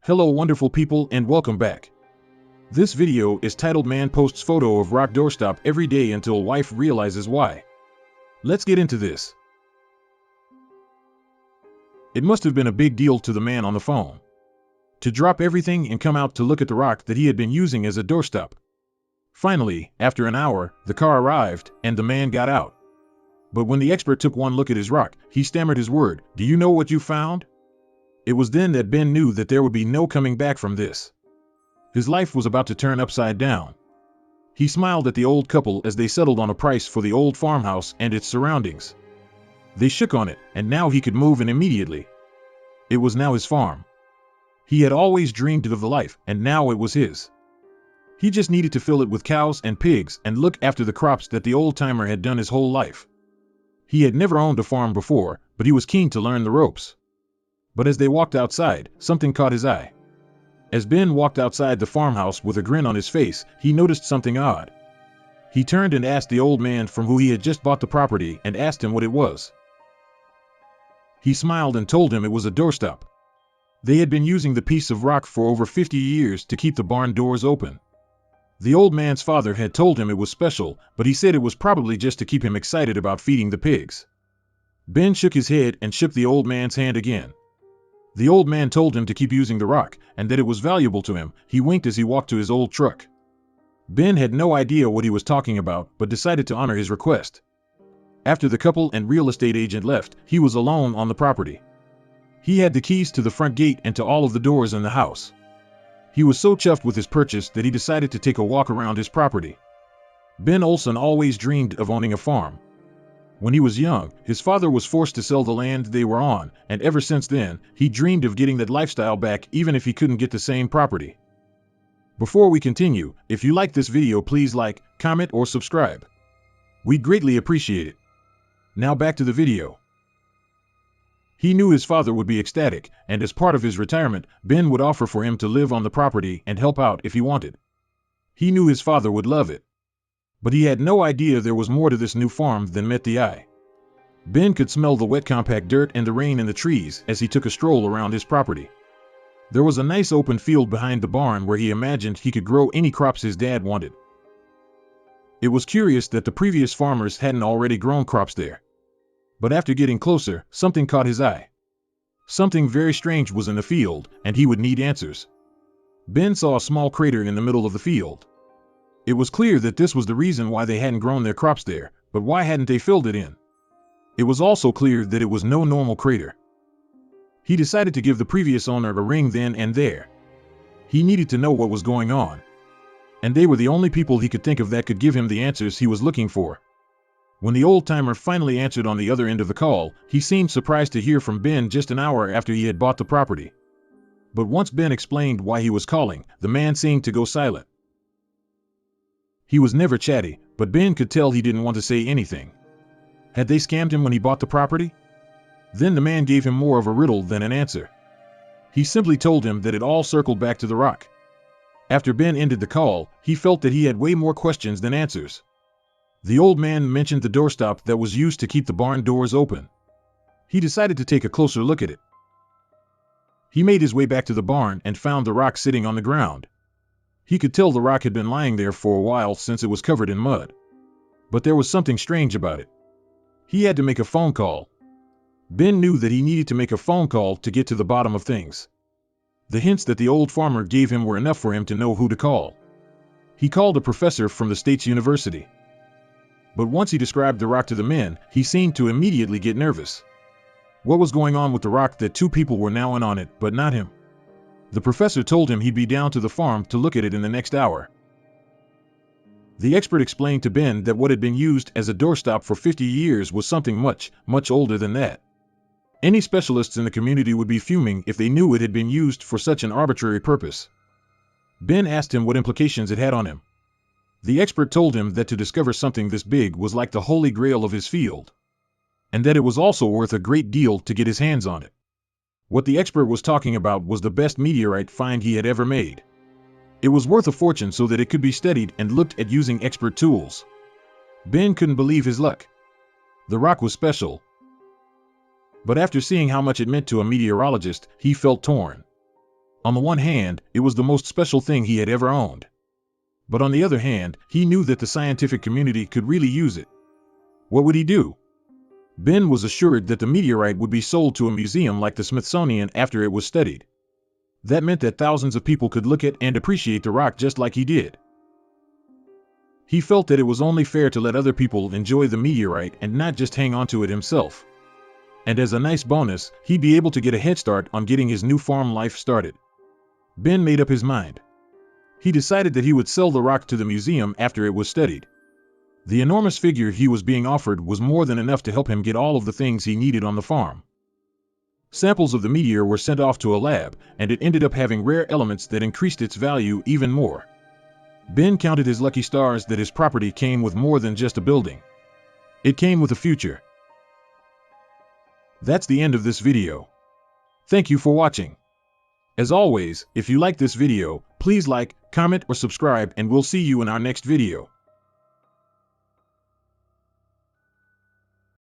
Hello wonderful people and welcome back. This video is titled Man Posts Photo of Rock Doorstop Every Day Until Wife Realizes Why. Let's get into this. It must have been a big deal to the man on the phone to drop everything and come out to look at the rock that he had been using as a doorstop. Finally, after an hour, the car arrived and the man got out. But when the expert took one look at his rock, he stammered his word, "Do you know what you found?" It was then that Ben knew that there would be no coming back from this. His life was about to turn upside down. He smiled at the old couple as they settled on a price for the old farmhouse and its surroundings. They shook on it, and now he could move in immediately. It was now his farm. He had always dreamed of the life, and now it was his. He just needed to fill it with cows and pigs and look after the crops that the old-timer had done his whole life. He had never owned a farm before, but he was keen to learn the ropes. But as they walked outside, something caught his eye. As Ben walked outside the farmhouse with a grin on his face, he noticed something odd. He turned and asked the old man from who he had just bought the property and asked him what it was. He smiled and told him it was a doorstop. They had been using the piece of rock for over 50 years to keep the barn doors open. The old man's father had told him it was special, but he said it was probably just to keep him excited about feeding the pigs. Ben shook his head and shook the old man's hand again. The old man told him to keep using the rock, and that it was valuable to him. He winked as he walked to his old truck. Ben had no idea what he was talking about, but decided to honor his request. After the couple and real estate agent left, he was alone on the property. He had the keys to the front gate and to all of the doors in the house. He was so chuffed with his purchase that he decided to take a walk around his property. Ben Olson always dreamed of owning a farm. When he was young, his father was forced to sell the land they were on, and ever since then, he dreamed of getting that lifestyle back even if he couldn't get the same property. Before we continue, if you like this video, please like, comment, or subscribe. We'd greatly appreciate it. Now back to the video. He knew his father would be ecstatic, and as part of his retirement, Ben would offer for him to live on the property and help out if he wanted. He knew his father would love it. But he had no idea there was more to this new farm than met the eye. Ben could smell the wet compact dirt and the rain in the trees as he took a stroll around his property. There was a nice open field behind the barn where he imagined he could grow any crops his dad wanted. It was curious that the previous farmers hadn't already grown crops there. But after getting closer, something caught his eye. Something very strange was in the field, and he would need answers. Ben saw a small crater in the middle of the field. It was clear that this was the reason why they hadn't grown their crops there, but why hadn't they filled it in? It was also clear that it was no normal crater. He decided to give the previous owner a ring then and there. He needed to know what was going on. And they were the only people he could think of that could give him the answers he was looking for. When the old-timer finally answered on the other end of the call, he seemed surprised to hear from Ben just an hour after he had bought the property. But once Ben explained why he was calling, the man seemed to go silent. He was never chatty, but Ben could tell he didn't want to say anything. Had they scammed him when he bought the property? Then the man gave him more of a riddle than an answer. He simply told him that it all circled back to the rock. After Ben ended the call, he felt that he had way more questions than answers. The old man mentioned the doorstop that was used to keep the barn doors open. He decided to take a closer look at it. He made his way back to the barn and found the rock sitting on the ground. He could tell the rock had been lying there for a while since it was covered in mud. But there was something strange about it. He had to make a phone call. Ben knew that he needed to make a phone call to get to the bottom of things. The hints that the old farmer gave him were enough for him to know who to call. He called a professor from the state's university. But once he described the rock to the men, he seemed to immediately get nervous. What was going on with the rock that two people were now in on it, but not him? The professor told him he'd be down to the farm to look at it in the next hour. The expert explained to Ben that what had been used as a doorstop for 50 years was something much, much older than that. Any specialists in the community would be fuming if they knew it had been used for such an arbitrary purpose. Ben asked him what implications it had on him. The expert told him that to discover something this big was like the holy grail of his field, and that it was also worth a great deal to get his hands on it. What the expert was talking about was the best meteorite find he had ever made. It was worth a fortune so that it could be studied and looked at using expert tools. Ben couldn't believe his luck. The rock was special. But after seeing how much it meant to a meteorologist, he felt torn. On the one hand, it was the most special thing he had ever owned. But on the other hand, he knew that the scientific community could really use it. What would he do? Ben was assured that the meteorite would be sold to a museum like the Smithsonian after it was studied. That meant that thousands of people could look at and appreciate the rock just like he did. He felt that it was only fair to let other people enjoy the meteorite and not just hang on to it himself. And as a nice bonus, he'd be able to get a head start on getting his new farm life started. Ben made up his mind. He decided that he would sell the rock to the museum after it was studied. The enormous figure he was being offered was more than enough to help him get all of the things he needed on the farm. Samples of the meteor were sent off to a lab, and it ended up having rare elements that increased its value even more. Ben counted his lucky stars that his property came with more than just a building. It came with a future. That's the end of this video. Thank you for watching. As always, if you like this video, please like, comment, or subscribe, and we'll see you in our next video.